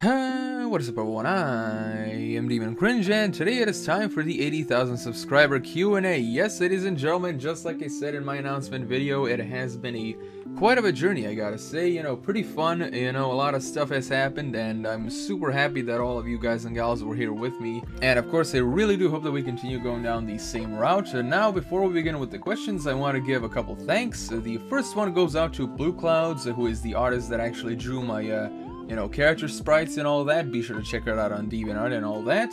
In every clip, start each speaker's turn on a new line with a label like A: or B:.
A: What is up everyone, I am DeviantCringe and today it is time for the 80,000 subscriber Q&A. Yes, ladies and gentlemen, just like I said in my announcement video, it has been quite of a journey, I gotta say, pretty fun, a lot of stuff has happened and I'm super happy that all of you guys and gals were here with me. And of course, I really do hope that we continue going down the same route. And now, before we begin with the questions, I want to give a couple thanks. The first one goes out to blucloud-zz, who is the artist that actually drew my character sprites and all that. Be sure to check it out on DeviantArt and all that.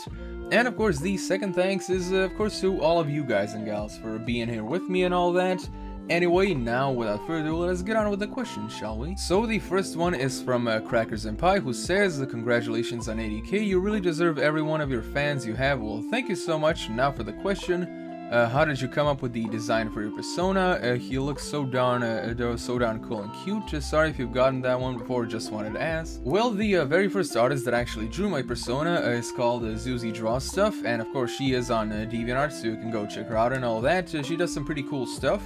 A: And of course, the second thanks is of course to all of you guys and gals for being here with me and all that. Anyway, now without further ado, let's get on with the questions, shall we? So the first one is from Crackers and Pie, who says, congratulations on 80k, you really deserve every one of your fans you have. Well, thank you so much. Now for the question. How did you come up with the design for your persona? He looks so darn cool and cute. Sorry if you've gotten that one before, just wanted to ask. Well, the very first artist that actually drew my persona is called Zuzi Draws Stuff, and of course she is on DeviantArt, so you can go check her out and all that. She does some pretty cool stuff.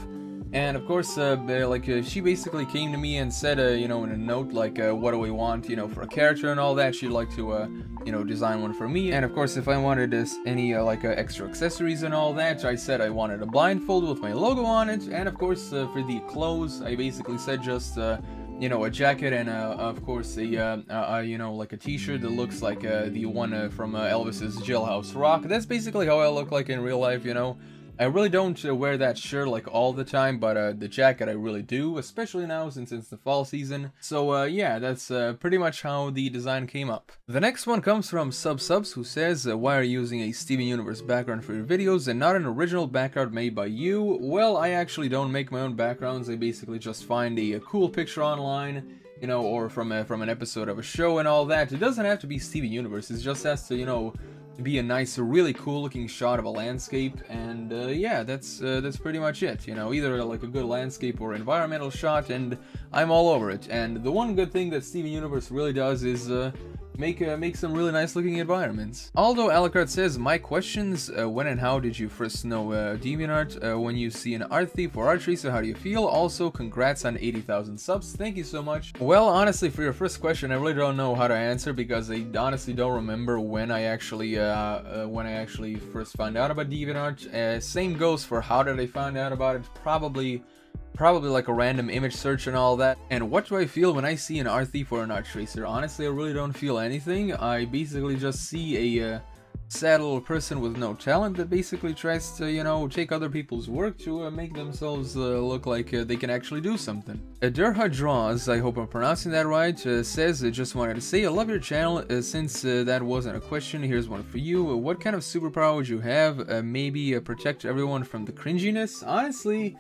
A: And of course, she basically came to me and said, in a note, what do we want, for a character and all that. She'd like to, design one for me. And of course, if I wanted any, extra accessories and all that, I said I wanted a blindfold with my logo on it. And of course, for the clothes, I basically said just, a jacket and, of course, a t-shirt that looks like the one from Elvis's Jailhouse Rock. That's basically how I look like in real life, I really don't wear that shirt all the time, but the jacket I really do, especially now since it's the fall season. So yeah, that's pretty much how the design came up. The next one comes from Subs, who says, why are you using a Steven Universe background for your videos and not an original background made by you? Well, I actually don't make my own backgrounds. I basically just find a cool picture online, or from an episode of a show and all that. It doesn't have to be Steven Universe. It just has to, be a nice, really cool looking shot of a landscape, and yeah, that's pretty much it. Either a good landscape or environmental shot, and I'm all over it. And the one good thing that Steven Universe really does is make some really nice looking environments. Although Alucard says, my questions, when and how did you first know DeviantArt? When you see an art thief or art tracer, how do you feel? Also, congrats on 80,000 subs. Thank you so much. Well, honestly, for your first question, I really don't know how to answer because I honestly don't remember when I actually first found out about DeviantArt. Same goes for how did I find out about it? Probably like a random image search and all that. And what do I feel when I see an art thief or an art tracer? Honestly, I really don't feel anything. I basically just see a sad little person with no talent that basically tries to, take other people's work to make themselves look like they can actually do something. Durha Draws, I hope I'm pronouncing that right, says, just wanted to say, I love your channel. Since that wasn't a question, here's one for you. What kind of superpower would you have? Maybe protect everyone from the cringiness? Honestly,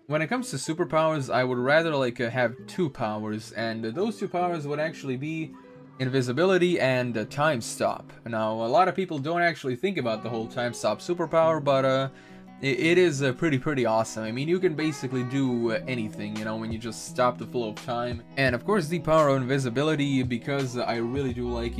A: when it comes to superpowers, I would rather have two powers, and those two powers would actually be invisibility and time stop. Now, a lot of people don't actually think about the whole time stop superpower, but it is pretty awesome. I mean, you can basically do anything, when you just stop the flow of time. And of course, the power of invisibility, because I really do like,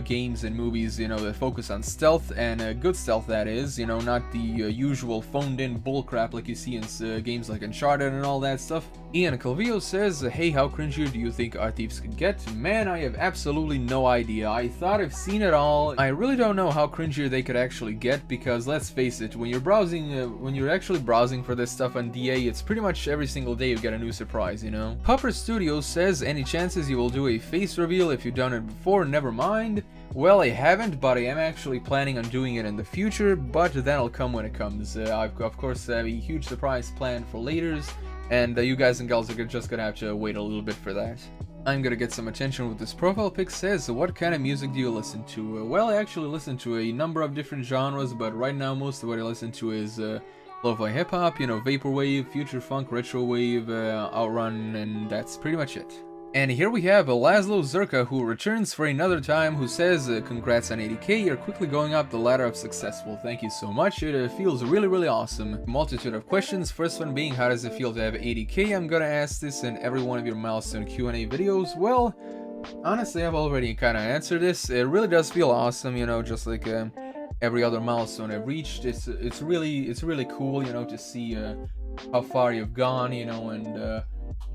A: games and movies, that focus on stealth, and good stealth that is, not the usual phoned-in bullcrap like you see in games like Uncharted and all that stuff. Ian Calvillo says, hey, how cringy do you think art thieves could get? Man, I have absolutely no idea. I thought I've seen it all. I really don't know how cringier they could actually get, because let's face it, when you're browsing, when you're actually browsing for this stuff on DA, it's pretty much every single day you get a new surprise, Pupper Studios says, any chances you will do a face reveal? If you've done it before, never mind. Well, I haven't, but I am actually planning on doing it in the future, but that'll come when it comes. I've, of course, have a huge surprise planned for laters, and you guys and gals are just gonna have to wait a little bit for that. I'm gonna get some attention with this profile pic. Says, what kind of music do you listen to? Well, I actually listen to a number of different genres, but right now most of what I listen to is lo-fi hip-hop, vaporwave, future funk, retro wave, outrun, and that's pretty much it. And here we have Laszlo Circa, who returns for another time, who says, congrats on 80k, you're quickly going up the ladder of successful. Thank you so much, it feels really awesome. Multitude of questions, first one being, how does it feel to have 80k? I'm gonna ask this in every one of your milestone Q&A videos. Well, honestly, I've already kind of answered this. It really does feel awesome, just like every other milestone I've reached. It's really cool, to see how far you've gone, and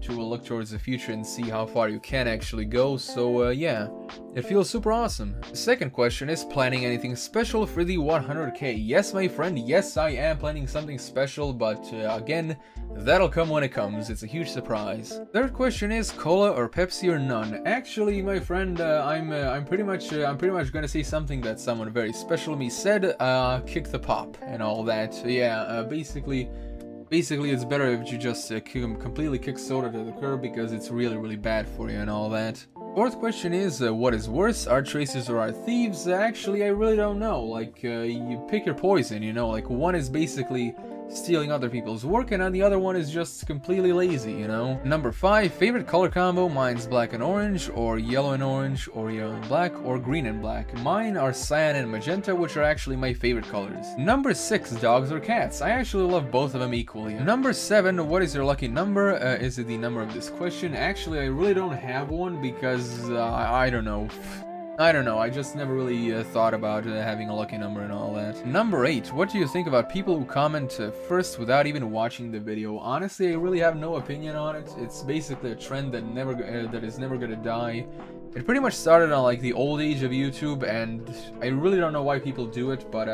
A: look towards the future and see how far you can actually go. So yeah, it feels super awesome. The second question is, planning anything special for the 100k? Yes, my friend, yes, I am planning something special, but again, that'll come when it comes. It's a huge surprise. Third question is, cola or Pepsi or none? Actually, my friend, I'm pretty much gonna say something that someone very special to me said. Kick the pop and all that. Yeah, basically it's better if you just completely kick soda to the curb, because it's really bad for you and all that. Fourth question is, what is worse, art tracers or art thieves? Actually, I really don't know. Like, you pick your poison, you know? Like, one is basically stealing other people's work, and the other one is just completely lazy, you know? Number 5, favorite color combo? Mine's black and orange, or yellow and orange, or yellow and black, or green and black. Mine are cyan and magenta, which are actually my favorite colors. Number 6, dogs or cats? I actually love both of them equally. Number 7, what is your lucky number? Is it the number of this question? Actually, I really don't have one, because I don't know. I just never really thought about having a lucky number and all that. Number 8, what do you think about people who comment first without even watching the video? Honestly, I really have no opinion on it. It's basically a trend that is never gonna die. It pretty much started on like the old age of YouTube, and I really don't know why people do it, but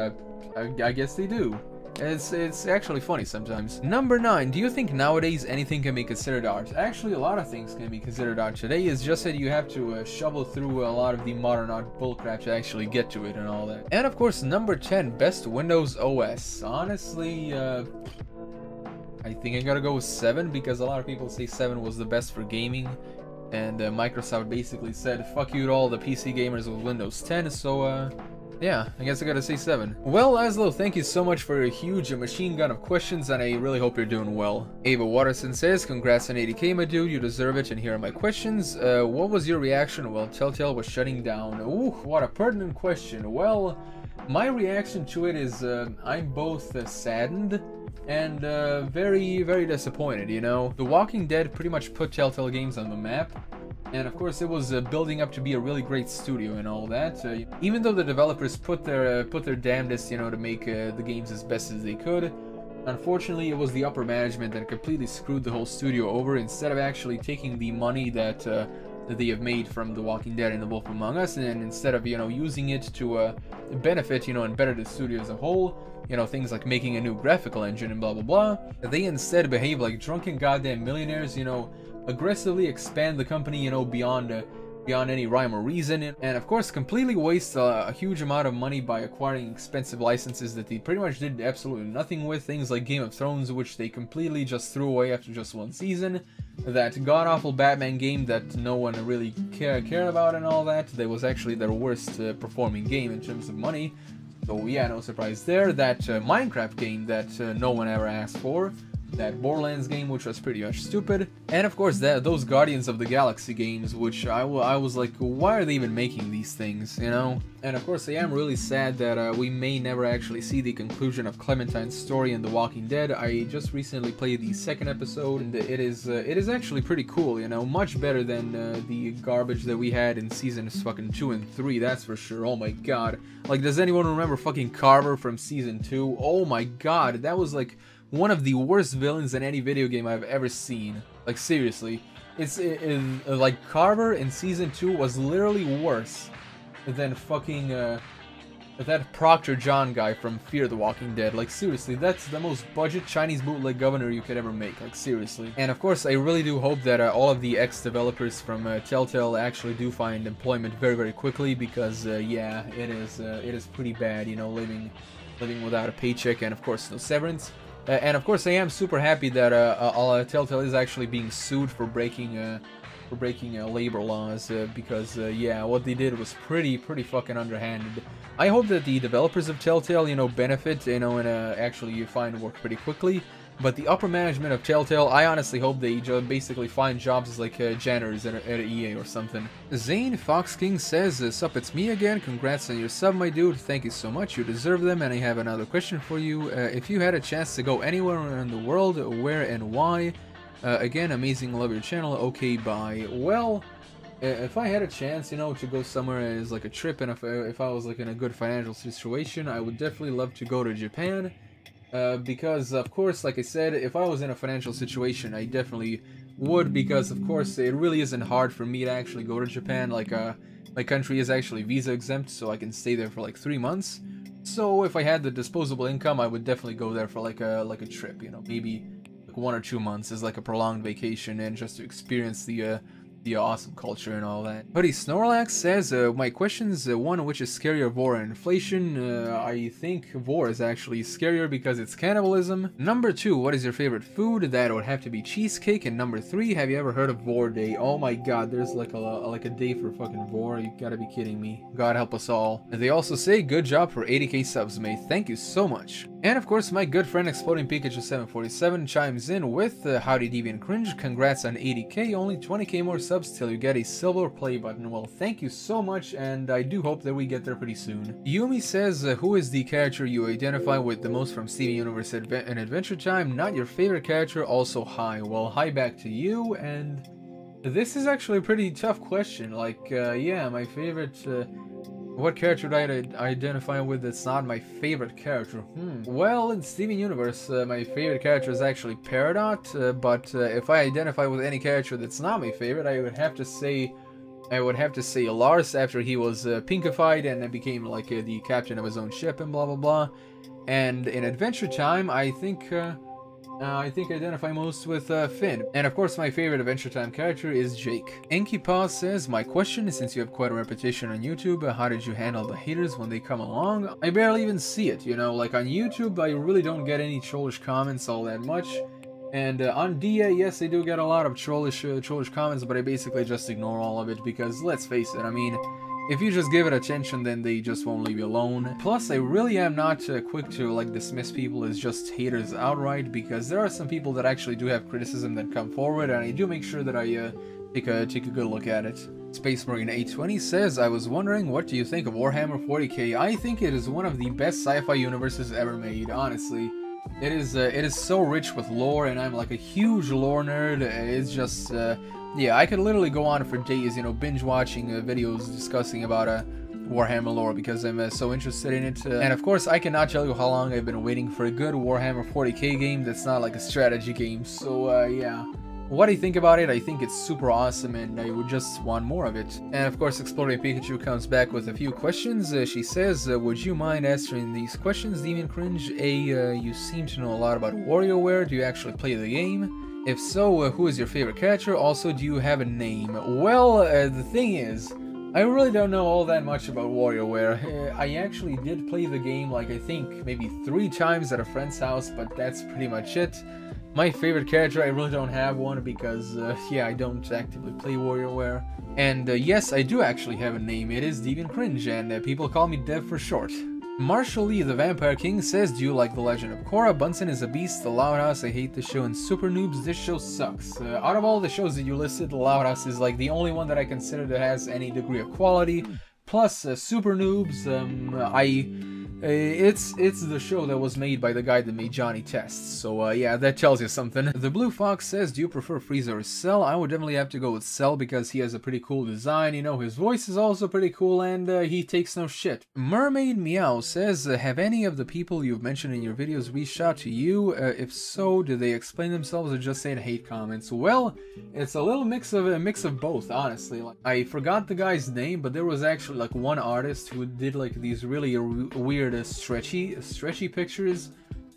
A: I guess they do. It's actually funny sometimes. Number 9, do you think nowadays anything can be considered art? Actually, a lot of things can be considered art today. It's just that you have to shovel through a lot of the modern art bullcrap to actually get to it and all that. And of course, number 10, best Windows OS. Honestly, I think I gotta go with 7, because a lot of people say 7 was the best for gaming. And Microsoft basically said, fuck you to all the PC gamers with Windows 10, so yeah, I guess I gotta say 7. Well, Laszlo, thank you so much for your huge machine gun of questions, and I really hope you're doing well. Ava Watterson says, congrats on 80k, my dude, you deserve it, and here are my questions. What was your reaction while Telltale was shutting down? Ooh, what a pertinent question. Well, my reaction to it is, I'm both saddened and very disappointed, you know? The Walking Dead pretty much put Telltale Games on the map. And of course, it was building up to be a really great studio and all that. Even though the developers put their damnedest, you know, to make the games as best as they could, unfortunately, it was the upper management that completely screwed the whole studio over. Instead of actually taking the money that they have made from The Walking Dead and The Wolf Among Us, and instead of, you know, using it to benefit, you know, and better the studio as a whole, you know, things like making a new graphical engine and blah blah blah, they instead behave like drunken goddamn millionaires, you know, aggressively expand the company, you know, beyond any rhyme or reason, and of course completely waste a huge amount of money by acquiring expensive licenses that they pretty much did absolutely nothing with. Things like Game of Thrones, which they completely just threw away after just 1 season, that god-awful Batman game that no one really cared about and all that. That was actually their worst performing game in terms of money, so yeah, no surprise there. That Minecraft game that no one ever asked for, that Borderlands game, which was pretty much stupid, and of course those Guardians of the Galaxy games, which I was like, why are they even making these things, you know? And of course, I am really sad that we may never actually see the conclusion of Clementine's story in The Walking Dead. I just recently played the 2nd episode, and it is actually pretty cool, you know, much better than the garbage that we had in seasons fucking 2 and 3, that's for sure. Oh my god, like, does anyone remember fucking Carver from season 2? Oh my god, that was like one of the worst villains in any video game I've ever seen. Like, seriously. Like, Carver in Season 2 was literally worse than fucking, that Proctor John guy from Fear the Walking Dead. Like, seriously, that's the most budget Chinese bootleg governor you could ever make. Like, seriously. And of course, I really do hope that all of the ex-developers from Telltale actually do find employment very quickly, because, yeah, it is pretty bad, you know, living without a paycheck, and of course, no severance. And of course, I am super happy that Telltale is actually being sued for breaking labor laws, because yeah, what they did was pretty fucking underhanded. I hope that the developers of Telltale, you know, benefit, you know, and actually find work pretty quickly. But the upper management of Telltale, I honestly hope they basically find jobs as like janitors at EA or something. Zane Fox King says, sup, it's me again. Congrats on your sub, my dude. Thank you so much. You deserve them. And I have another question for you. If you had a chance to go anywhere in the world, where and why? Again, amazing. Love your channel. Okay, bye. Well, if I had a chance, you know, to go somewhere as like a trip, and if I was like in a good financial situation, I would definitely love to go to Japan. Because, of course, like I said, if I was in a financial situation, I definitely would, because of course it really isn't hard for me to actually go to Japan. Like my country is actually visa exempt, so I can stay there for like 3 months. So if I had the disposable income, I would definitely go there for like a trip, you know, maybe like 1 or 2 months as like a prolonged vacation, and just to experience the awesome culture and all that. Buddy Snorlax says, my question's one, which is scarier, war and inflation? I think war is actually scarier because it's cannibalism. Number 2, what is your favorite food? That would have to be cheesecake. And number 3, have you ever heard of War Day? Oh my god, there's like a day for fucking war. You gotta be kidding me. God help us all. And they also say, good job for 80k subs, mate. Thank you so much. And of course, my good friend Exploding Pikachu 747 chimes in with, howdy DeviantCringe, congrats on 80k, only 20k more subs till you get a silver play button. Well, thank you so much, and I do hope that we get there pretty soon. Yumi says, who is the character you identify with the most from Steven Universe and Adventure Time? Not your favorite character, also hi. Well, hi back to you, and this is actually a pretty tough question. Like, yeah, my favorite... what character do I identify with that's not my favorite character? Well, in Steven Universe, my favorite character is actually Peridot, but if I identify with any character that's not my favorite, I would have to say Lars, after he was pinkified and became like the captain of his own ship and blah blah blah. And in Adventure Time, I think I identify most with Finn. And of course, my favorite Adventure Time character is Jake. Enki Paw says, my question is, since you have quite a reputation on YouTube, how did you handle the haters when they come along? I barely even see it, you know, like on YouTube, I really don't get any trollish comments all that much. And on DA, yes, I do get a lot of trollish comments, but I basically just ignore all of it because, let's face it, I mean, if you just give it attention, then they just won't leave you alone. Plus, I really am not quick to like dismiss people as just haters outright, because there are some people that actually do have criticism that come forward, and I do make sure that I take a good look at it. Space Marine 820 says, I was wondering, what do you think of Warhammer 40k? I think it is one of the best sci-fi universes ever made, honestly. It is so rich with lore, and I'm like a huge lore nerd. It's just... yeah, I could literally go on for days, you know, binge watching videos discussing about Warhammer lore because I'm so interested in it. And of course, I cannot tell you how long I've been waiting for a good Warhammer 40k game that's not like a strategy game. So yeah, what do you think about it? I think it's super awesome, and I would just want more of it. And of course, Exploring Pikachu comes back with a few questions. She says, would you mind answering these questions, DeviantCringe? A, you seem to know a lot about WarioWare. Do you actually play the game? If so, who is your favorite character? Also, do you have a name? Well, the thing is, I really don't know all that much about WarioWare. I actually did play the game, like I think maybe 3 times at a friend's house, but that's pretty much it. My favorite character, I really don't have one because, yeah, I don't actively play WarioWare. And yes, I do actually have a name. It is DeviantCringe, and people call me Dev for short. Marshall Lee, the Vampire King, says, do you like The Legend of Korra? Bunsen is a beast, The Loud House, I hate the show, and Super Noobs, this show sucks. Out of all the shows that you listed, The Loud House is like the only one that I consider that has any degree of quality. Plus, Super Noobs, it's the show that was made by the guy that made Johnny Tests, so yeah, that tells you something. The Blue Fox says, do you prefer Frieza or Cell? I would definitely have to go with Cell because he has a pretty cool design, you know, his voice is also pretty cool, and he takes no shit. Mermaid Meow says, have any of the people you've mentioned in your videos reached out to you? If so, do they explain themselves or just say hate comments? Well, it's a little mix of both, honestly. Like, I forgot the guy's name, but there was actually like one artist who did like these really weird stretchy pictures,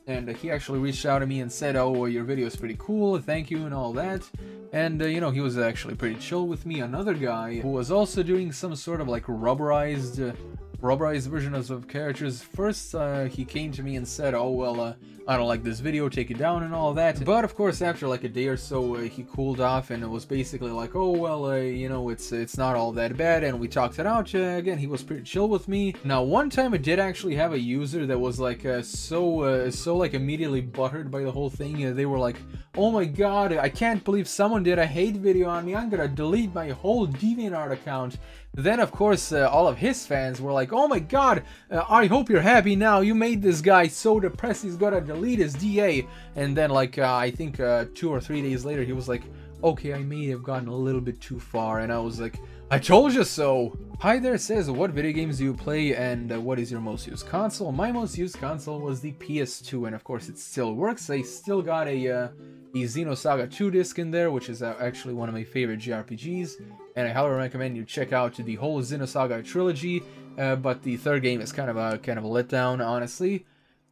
A: and he actually reached out to me and said, oh, your video is pretty cool, thank you and all that. And you know, he was actually pretty chill with me. Another guy who was also doing some sort of like rubberized version of characters. First, he came to me and said, oh, well, I don't like this video, take it down and all that. But of course, after like a day or so, he cooled off and it was basically like, oh, well, you know, it's not all that bad, and we talked it out. Again, he was pretty chill with me. Now, one time I did actually have a user that was like so like immediately buttered by the whole thing. They were like, oh my god, I can't believe someone did a hate video on me, I'm gonna delete my whole DeviantArt account. Then, of course, all of his fans were like, oh my god, I hope you're happy now, you made this guy so depressed he's gonna delete his DA. And then, like, I think 2 or 3 days later, he was like, okay, I may have gotten a little bit too far. And I was like, I told you so! Hi there says, what video games do you play and what is your most used console? My most used console was the PS2 and of course it still works. I still got a Xenosaga 2 disc in there, which is actually one of my favorite JRPGs, and I highly recommend you check out the whole Xenosaga trilogy, but the third game is kind of a letdown, honestly.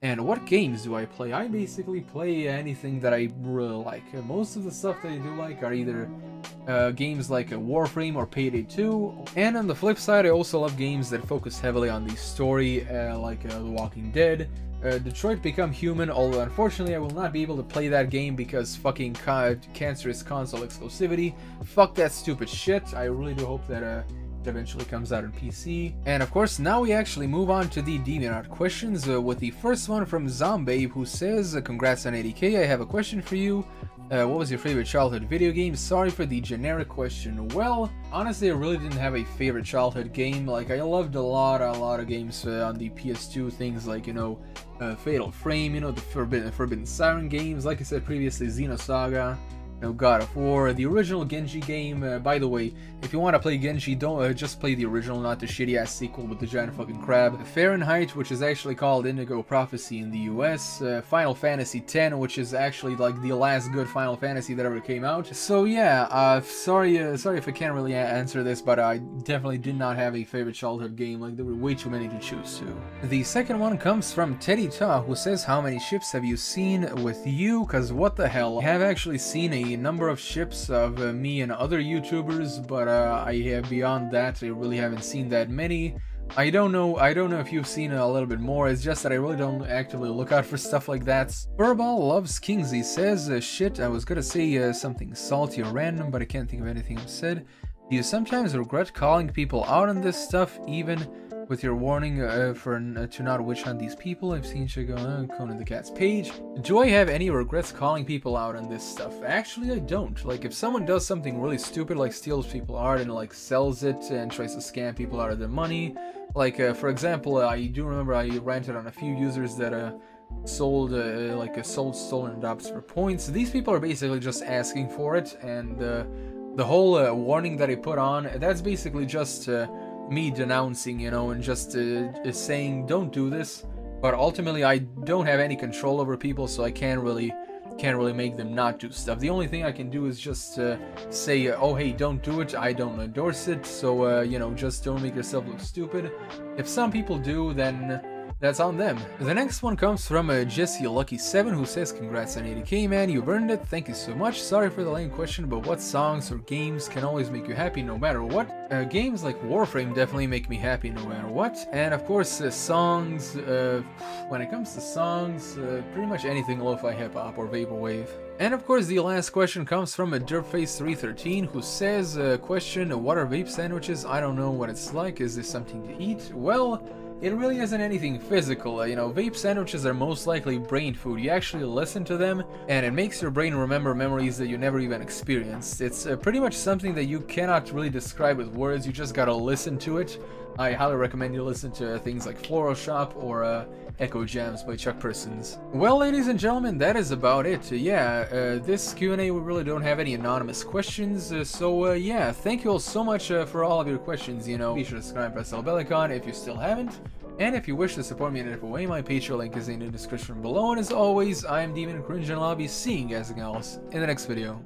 A: And what games do I play? I basically play anything that I really like. Most of the stuff that I do like are either games like Warframe or Payday 2. And on the flip side, I also love games that focus heavily on the story, like The Walking Dead, Detroit Become Human, although unfortunately I will not be able to play that game because fucking cancerous console exclusivity. Fuck that stupid shit. I really do hope that it eventually comes out on PC. And of course, now we actually move on to the DeviantArt questions, with the first one from Zombie, who says, congrats on 80k, I have a question for you. What was your favorite childhood video game? Sorry for the generic question. Well, honestly, I really didn't have a favorite childhood game. Like, I loved a lot of games on the PS2, things like, you know, Fatal Frame, you know, the Forbidden Siren games, like I said previously, Xenosaga, you know, God of War, the original Genji game. By the way, if you want to play Genji, don't just play the original, not the shitty ass sequel with the giant fucking crab. Fahrenheit, which is actually called Indigo Prophecy in the US. Final Fantasy X, which is actually like the last good Final Fantasy that ever came out. So yeah, sorry if I can't really answer this, but I definitely did not have a favorite childhood game. Like, there were way too many to choose to. The second one comes from Teddy Ta, who says, how many ships have you seen with you? Cause what the hell, I have actually seen a number of ships of me and other YouTubers, but beyond that, I really haven't seen that many. I don't know if you've seen a little bit more. It's just that I really don't actively look out for stuff like that. Furball Loves Kingsley says, shit, I was gonna say something salty or random, but I can't think of anything I've said. Do you sometimes regret calling people out on this stuff, even with your warning to not witch hunt these people? I've seen you go on Conan the Cat's page. Do I have any regrets calling people out on this stuff? Actually, I don't. Like, if someone does something really stupid, like steals people's art and like sells it and tries to scam people out of their money, like for example, I do remember I ranted on a few users that sold stolen drops for points. These people are basically just asking for it, and the whole warning that I put on, that's basically just me denouncing, you know, and just saying don't do this. But ultimately, I don't have any control over people, so I can't really make them not do stuff. The only thing I can do is just say, oh hey, don't do it, I don't endorse it, so you know, just don't make yourself look stupid. If some people do, then that's on them. The next one comes from Jesse Lucky 7, who says, congrats on 80k, man, you've earned it, thank you so much. Sorry for the lame question, but what songs or games can always make you happy no matter what? Games like Warframe definitely make me happy no matter what. And of course, songs, when it comes to songs, pretty much anything lo-fi hip-hop or vaporwave. And of course, the last question comes from Derpface313, who says, question, what are vape sandwiches? I don't know what it's like, is this something to eat? Well, it really isn't anything physical. You know, vape sandwiches are most likely brain food. You actually listen to them, and it makes your brain remember memories that you never even experienced. It's pretty much something that you cannot really describe with words, you just gotta listen to it. I highly recommend you listen to things like Floral Shop or Echo Jams by Chuck Persons. Well, ladies and gentlemen, that is about it. This Q&A, we really don't have any anonymous questions, so yeah, thank you all so much for all of your questions. You know, be sure to subscribe and press the bell icon if you still haven't. And if you wish to support me in a different way, my Patreon link is in the description below. And as always, I am DeviantCringe, and I'll be seeing you guys in the next video.